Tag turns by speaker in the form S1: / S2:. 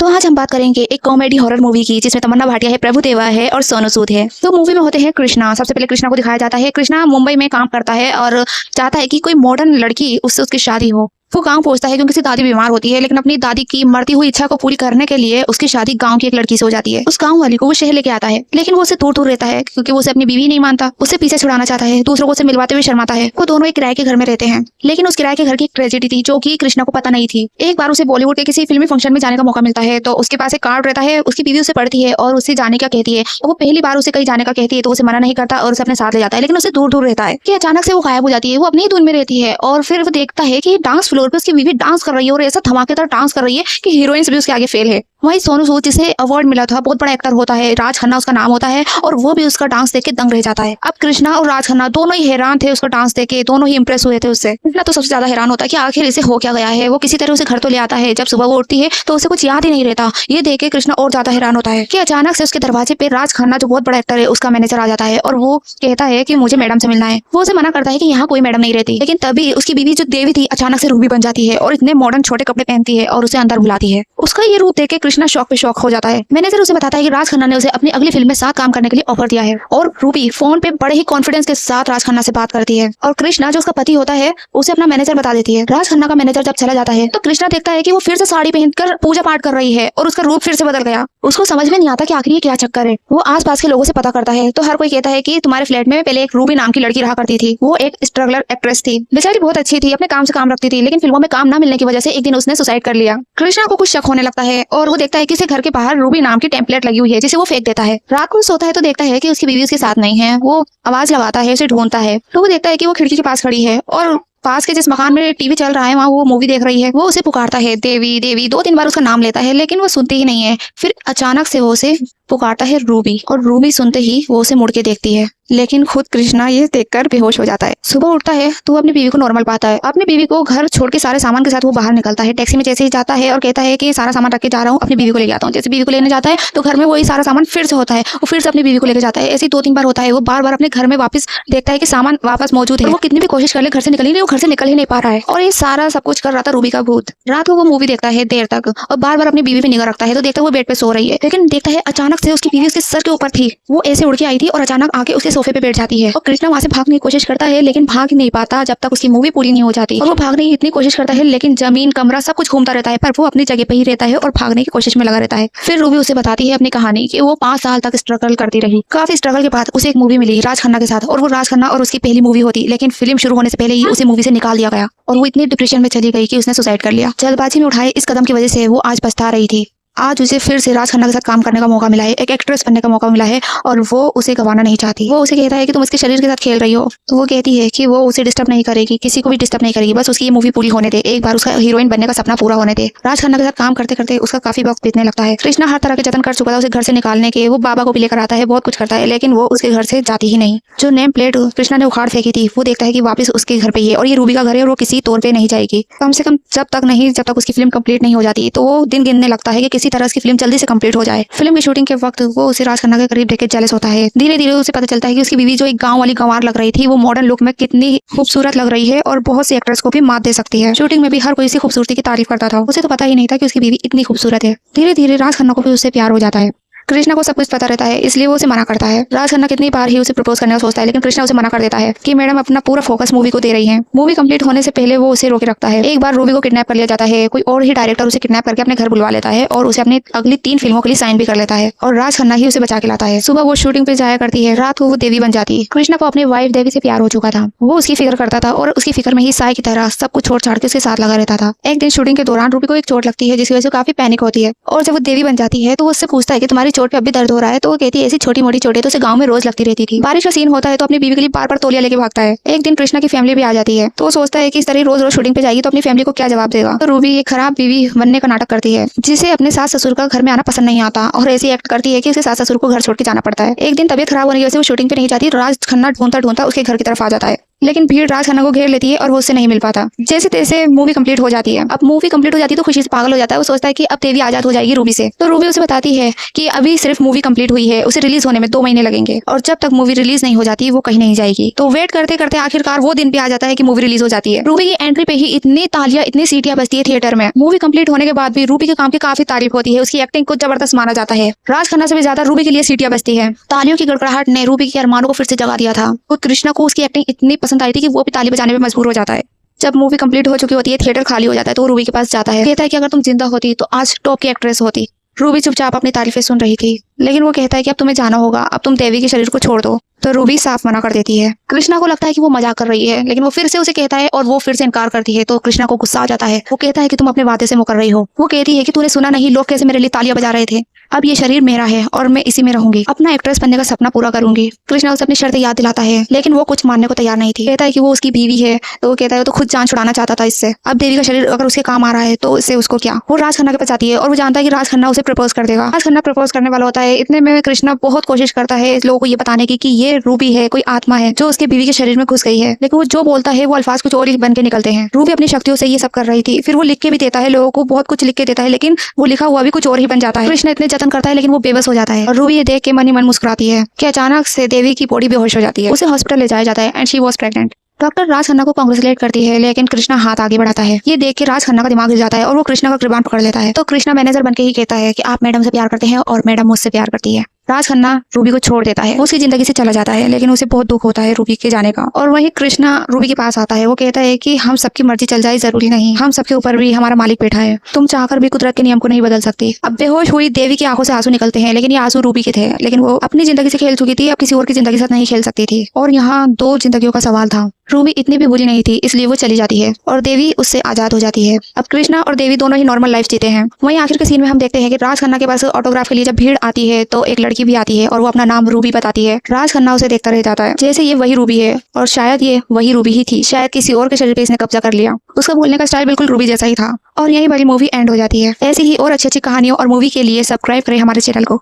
S1: तो आज हम बात करेंगे एक कॉमेडी हॉरर मूवी की जिसमें तमन्ना भाटिया है, प्रभु देवा है और सोनू सूद है। तो मूवी में होते हैं कृष्णा। सबसे पहले कृष्णा को दिखाया जाता है। कृष्णा मुंबई में काम करता है और चाहता है कि कोई मॉडर्न लड़की उससे उसकी शादी हो। वो गांव पहुंचता है क्योंकि उसकी दादी बीमार होती है, लेकिन अपनी दादी की मरती हुई इच्छा को पूरी करने के लिए उसकी शादी गांव की एक लड़की से हो जाती है। उस गांव वाली को वो शहर लेके आता है, लेकिन वो उससे दूर दूर रहता है क्योंकि वो उसे अपनी बीवी नहीं मानता। उससे पीछे छुड़ाना चाहता है, दूसरों को उसे मिलवाते हुए शर्माता है। वो दोनों एक किराए के घर में रहते हैं, लेकिन उस किराए के घर की एक ट्रेजेडी थी जो कि कृष्णा को पता नहीं थी। एक बार उसे बॉलीवुड के किसी फिल्मी फंक्शन में जाने का मौका मिलता है, तो उसके पास एक कार्ड रहता है। उसकी बीवी उसे पढ़ती है और उससे जाने का कहती है। वो पहली बार उसे कहीं जाने का कहती है तो उसे मना नहीं करता और उसे अपने साथ ले जाता है, लेकिन उसे दूर दूर रहता है कि अचानक से वो गायब हो जाती है। वो अपनी ही धुन में रहती है और फिर वो देखता है कि डांस फ्लोर पे उसकी बीवी डांस कर रही है और ऐसा धमाकेदार डांस कर रही है कि हीरोइंस भी उसके आगे फेल है। वही सोनू सूद जिसे अवार्ड मिला था, बहुत बड़ा एक्टर होता है, राज खन्ना उसका नाम होता है, और वो भी उसका डांस देख के दंग रह जाता है। अब कृष्णा और राज खन्ना दोनों ही हैरान थे उसका डांस देख के, दोनों ही इंप्रेस हुए थे उससे। कृष्णा तो सबसे ज्यादा हैरान होता है कि आखिर इसे हो क्या गया है। वो किसी तरह उसे घर तो ले आता है। जब सुबह वो उठती है तो उसे कुछ याद ही नहीं रहता। ये देख के कृष्णा और ज्यादा हैरान होता है कि अचानक से उसके दरवाजे पे राज खन्ना जो बहुत बड़ा एक्टर है उसका मैनेजर आ जाता है और वो कहता है कि मुझे मैडम से मिलना है। वो उसे मना करता है कि यहाँ कोई मैडम नहीं रहती, लेकिन तभी उसकी बीवी जो देवी थी अचानक से रूबी बन जाती है और इतने मॉडर्न छोटे कपड़े पहनती है और उसे अंदर बुलाती है। उसका ये रूप देख के कृष्णा शौक पे शौक हो जाता है। मैनेजर उसे बताता है कि राज खन्ना ने उसे अपनी अगली फिल्म में साथ काम करने के लिए ऑफर दिया है, और रूबी फोन पे बड़े ही कॉन्फिडेंस के साथ राज खन्ना से बात करती है। और कृष्णा जो उसका पति होता है उसे अपना मैनेजर बता देती है। राज खन्ना का मैनेजर जब चला जाता है तो कृष्णा देखता है कि वो फिर से साड़ी पहनकर पूजा पाठ कर रही है और उसका रूप फिर से बदल गया। उसको समझ में नहीं आता कि आखिर ये क्या चक्कर है। वो आसपास के लोगों से पता करता है तो हर कोई कहता है कि तुम्हारे फ्लैट में पहले एक रूबी नाम की लड़की रहा करती थी। वो एक स्ट्रगलर एक्ट्रेस थी, बेचारी बहुत अच्छी थी, अपने काम से काम रखती थी, लेकिन फिल्मों में काम न मिलने की वजह से एक दिन उसने सुसाइड कर लिया। कृष्णा को कुछ शक होने लगता है और वो देखता है कि उसे घर के बाहर रूबी नाम की टेम्पलेट लगी हुई है जिसे वो फेंक देता है। रात को सोता है तो देखता है कि उसकी बीवी उसके साथ नहीं है। वो आवाज लगाता है, उसे ढूंढता है तो वो देखता है कि वो खिड़की के पास खड़ी है और पास के जिस मकान में टीवी चल रहा है वहाँ वो मूवी देख रही है। वो उसे पुकारता है, देवी देवी, 2-3 बार उसका नाम लेता है, लेकिन वो सुनती ही नहीं है। फिर अचानक से वो उसे पुकारता है रूबी, और रूबी सुनते ही वो उसे मुड़ के देखती है, लेकिन खुद कृष्णा ये देखकर बेहोश हो जाता है। सुबह उठता है तो अपनी बीवी को नॉर्मल पाता है। अपनी बीवी को घर छोड़ के सारे सामान के साथ वो बाहर निकलता है। टैक्सी में जैसे ही जाता है और कहता है कि सारा सामान रख के जा रहा हूँ, अपनी बीवी को लेके आता हूँ। जैसे बीवी को लेने जाता है तो घर में वही सारा सामान फिर से होता है। वो फिर से अपनी बीवी को लेके जाता है। ऐसे 2-3 बार होता है। वो बार बार अपने घर में वापस देखता है कि सामान वापस मौजूद है। वो कितनी भी कोशिश कर ले घर से निकल ही नहीं, वो घर से निकल ही नहीं पा रहा है। और ये सारा सब कुछ कर रहा था रूबी का भूत। रात को वो मूवी देखता है देर तक और बार बार अपनी बीवी पे निगाह रखता है तो देखता है वो बेड पे सो रही है, लेकिन देखता है अचानक से उसकी बीवी उसके सर के ऊपर थी। वो ऐसे उड़ के आई थी और अचानक आके उसके सोफे पे बैठ जाती है। और कृष्णा वहां से भागने की कोशिश करता है, लेकिन भाग नहीं पाता जब तक उसकी मूवी पूरी नहीं हो जाती। और वो भागने की इतनी कोशिश करता है, लेकिन जमीन कमरा सब कुछ घूमता रहता है, पर वो अपनी जगह पे ही रहता है और भागने की कोशिश में लगा रहता है। फिर रूबी उसे बताती है अपनी कहानी कि वो 5 साल तक स्ट्रगल करती रही। काफी स्ट्रगल के बाद उसे एक मूवी मिली राज खन्ना के साथ, और वो राज खन्ना और उसकी पहली मूवी होती, लेकिन फिल्म शुरू होने से पहले ही उसे मूवी से निकाल दिया गया और वो इतनी डिप्रेशन में चली गई कि उसने सुसाइड कर लिया। जल्दबाजी में उठाए इस कदम की वजह से वो आज पछता रही थी। आज उसे फिर से राज खन्ना के साथ काम करने का मौका मिला है, एक एक्ट्रेस बनने का मौका मिला है, और वो उसे गंवाना नहीं चाहती। वो उसे कहता है कि तुम उसके शरीर के साथ खेल रही हो, तो वो कहती है कि वो उसे डिस्टर्ब नहीं करेगी, किसी को भी डिस्टर्ब नहीं करेगी, बस उसकी ये मूवी पूरी होने दे, एक बार उसका हीरोइन बनने का सपना पूरा होने दे। राज खन्ना के साथ काम करते करते उसका काफी वक्त बीतने लगता है। कृष्णा हर तरह के जतन कर चुका था उसे घर से निकालने के। वो बाबा को भी लेकर आता है, बहुत कुछ करता है, लेकिन वो उसके घर से जाती ही नहीं। जो नेम प्लेट कृष्णा ने उखाड़ फेंकी थी वो देखता है कि वापस उसके घर पे ही है, और ये रूबी का घर है और वो किसी तौर पे नहीं जाएगी, कम से कम जब तक उसकी फिल्म कंप्लीट नहीं हो जाती। तो वो दिन गिनने लगता है कि किसी तरह उसकी फिल्म जल्दी से कंप्लीट हो जाए। फिल्म की शूटिंग के वक्त वो उसे राज खन्ना के करीब देख के जेलस होता है। धीरे धीरे उसे पता चलता है कि उसकी बीवी जो एक गांव वाली गंवार लग रही थी वो मॉडर्न लुक में कितनी खूबसूरत लग रही है और बहुत सी एक्ट्रेस को भी मात दे सकती है। शूटिंग में भी हर कोई इसकी खूबसूरती की तारीफ करता था। उसे तो पता ही नहीं था कि उसकी बीवी इतनी खूबसूरत है। धीरे धीरे राज खन्ना को भी उससे प्यार हो जाता है। कृष्णा को सब कुछ पता रहता है, इसलिए वो उसे मना करता है। राज खन्ना कितनी बार ही उसे प्रपोज करने का सोचता है, लेकिन कृष्णा उसे मना कर देता है कि मैडम अपना पूरा फोकस मूवी को दे रही हैं। मूवी कंप्लीट होने से पहले वो उसे रोके रखता है। एक बार रूबी को किडनैप कर लिया जाता है। कोई और ही डायरेक्टर उसे किडनैप करके अपने घर बुलवा लेता है और उसे अपनी अगली 3 फिल्मों के लिए साइन भी कर लेता है, और राज खन्ना ही उसे बचा के लाता है। सुबह वो शूटिंग पे जाया करती है, रात को वो देवी बन जाती है। कृष्णा को अपनी वाइफ देवी से प्यार हो चुका था। वो उसकी फिक्र करता था और उसकी फिक्र में ही साई की तरह सब कुछ छोड़ छाड़ के उसके साथ लगा रहता था। एक दिन शूटिंग के दौरान रूबी को एक चोट लगती है जिसकी वजह से काफी पैनिक होती है, और जब वो देवी बन जाती है तो वो उससे पूछता है कि तुम्हारी चोट पे अभी दर्द हो रहा है, तो वो कहती है ऐसी छोटी मोटी चोटें तो उसे गांव में रोज लगती रहती थी। बारिश का सीन होता है तो अपनी बीवी के लिए बार बार तौलिया लेके भागता है। एक दिन कृष्णा की फैमिली भी आ जाती है, तो वो सोचता है कि इस तरह रोज रोज शूटिंग पे जाएगी तो अपनी फैमिली को क्या जवाब देगा। तो रूबी एक खराब बीवी बनने का नाटक करती है, जिसे अपने सास ससुर का घर में आना पसंद नहीं आता, और ऐसी एक्ट करती है कि उसे सास ससुर को घर छोड़ के जाना पड़ता है। एक दिन तबीयत खराब होने की वजह से वो शूटिंग पे नहीं जाती। राज खन्ना ढूंढता ढूंढता उसके घर की तरफ आ जाता है। लेकिन भीड़ राज खन्ना को घेर लेती है और वो उससे नहीं मिल पाता। जैसे तैसे मूवी कंप्लीट हो जाती है। अब मूवी कंप्लीट हो जाती है तो खुशी से पागल हो जाता है। वो सोचता है कि अब देवी आजाद हो जाएगी रूबी से। तो रूबी उसे बताती है कि अभी सिर्फ मूवी कंप्लीट हुई है, उसे रिलीज होने में 2 महीने लगेंगे और जब तक मूवी रिलीज नहीं हो जाती वो कहीं नहीं जाएगी। तो वेट करते करते आखिरकार वो दिन भी आ जाता है कि मूवी रिलीज हो जाती है। रूबी की एंट्री पे ही इतनी तालियां, इतनी सीटियां बजती है थिएटर में। मूवी कंप्लीट होने के बाद भी रूबी के काम की काफी तारीफ होती है। उसकी एक्टिंग को जबरदस्त माना जाता है। राज खन्ना से भी ज्यादा रूबी के लिए सीटियां बजती है। तालियों की गड़गड़ाहट ने रूबी के अरमानों को फिर से जगा दिया था। खुद कृष्णा को उसकी एक्टिंग इतनी पसंद आई थी कि वो भी ताली बजाने में मजबूर हो जाता है। जब मूवी कंप्लीट हो चुकी होती है, थिएटर खाली हो जाता है, तो वो रूबी के पास जाता है। कहता है कि अगर तुम जिंदा होती तो आज टॉप की एक्ट्रेस होती। रूबी चुपचाप अपनी तारीफें सुन रही थी, लेकिन वो कहता है कि अब तुम्हें जाना होगा, अब तुम देवी के शरीर को छोड़ दो। तो रूबी साफ मना कर देती है। कृष्णा को लगता है कि वो मजाक कर रही है, लेकिन वो फिर से उसे कहता है और वो फिर से इनकार करती है। तो कृष्णा को गुस्सा आ जाता है। वो कहता है कि तुम अपने वादे से मुकर रही हो। वो कहती है कि तूने सुना नहीं, लोग कैसे मेरे लिए तालियां बजा रहे थे। अब ये शरीर मेरा है और मैं इसी में रहूंगी। अपना एक्ट्रेस बनने का सपना पूरा करूंगी। कृष्णा उसे अपनी शर्त याद दिलाता है, लेकिन वो कुछ मानने को तैयार नहीं थी। कहता है कि वो उसकी बीवी है। तो वो कहता है तो खुद जान छुड़ाना चाहता था इससे। अब देवी का शरीर अगर उसके काम आ रहा है तो इससे उसको क्या। वो राज खन्ना के पास आती है और वो जानता है कि राज खन्ना उसे प्रपोज कर देगा। राज खन्ना प्रपोज करने वाला होता है। इतने में कृष्णा बहुत कोशिश करता है लोगों को ये बताने की कि ये रूबी है, कोई आत्मा है जो उसके बीवी के शरीर में घुस गई है। लेकिन वो जो बोलता है वो अल्फाज कुछ और ही बन के निकलते हैं। रूबी अपनी शक्तियों से ये सब कर रही थी। फिर वो लिख के भी देता है लोगों को, बहुत कुछ लिख के देता है, लेकिन वो लिखा हुआ भी कुछ और ही बन जाता है। कृष्णा इतने जतन करता है लेकिन वो बेबस हो जाता है और रूबी ये देख के मन ही मन मुस्कुराती है कि अचानक से देवी की बॉडी बेहोश हो जाती है। उसे हॉस्पिटल ले जाया जाता है and she was pregnant. Doctor Raj Khanna को कांग्रेचुलेट करती है, लेकिन कृष्णा हाथ आगे बढ़ाता है। ये देख के राज खन्ना का दिमाग हिल जाता है और वो कृष्णा का कृपान पकड़ लेता है। तो कृष्णा मैनेजर बनके ही कहता है कि आप मैडम से प्यार करते हैं और मैडम मुझसे प्यार करती है। राज खन्ना रूबी को छोड़ देता है, उसकी जिंदगी से चला जाता है, लेकिन उसे बहुत दुख होता है रूबी के जाने का। और वही कृष्णा रूबी के पास आता है। वो कहता है कि हम सबकी मर्जी चल जाए जरूरी नहीं, हम सबके ऊपर भी हमारा मालिक बैठा है। तुम चाहकर भी कुदरत के नियम को नहीं बदल सकती। अब बेहोश हुई देवी की आंखों से आंसू निकलते हैं, लेकिन ये आंसू रूबी के थे। लेकिन वो अपनी जिंदगी से खेल चुकी थी, अब किसी और की जिंदगी के साथ नहीं खेल सकती थी। और यहाँ 2 जिंदगियों का सवाल था। रूबी इतनी भी बुरी नहीं थी, इसलिए वो चली जाती है और देवी उससे आजाद हो जाती है। अब कृष्णा और देवी दोनों ही नॉर्मल लाइफ जीते हैं। वहीं आखिर के सीन में हम देखते हैं कि राज खन्ना के पास ऑटोग्राफ के लिए जब भीड़ आती है तो एक लड़की भी आती है और वो अपना नाम रूबी बताती है। राज खन्ना उसे देखता रह जाता है जैसे ये वही रूबी है और शायद ये वही रूबी ही थी। शायद किसी और के शरीर पे इसने कब्जा कर लिया। उसका बोलने का स्टाइल बिल्कुल रूबी जैसा ही था। और यही वाली मूवी एंड हो जाती है। ऐसी ही और अच्छी अच्छी कहानियों और मूवी के लिए सब्सक्राइब करें हमारे चैनल को।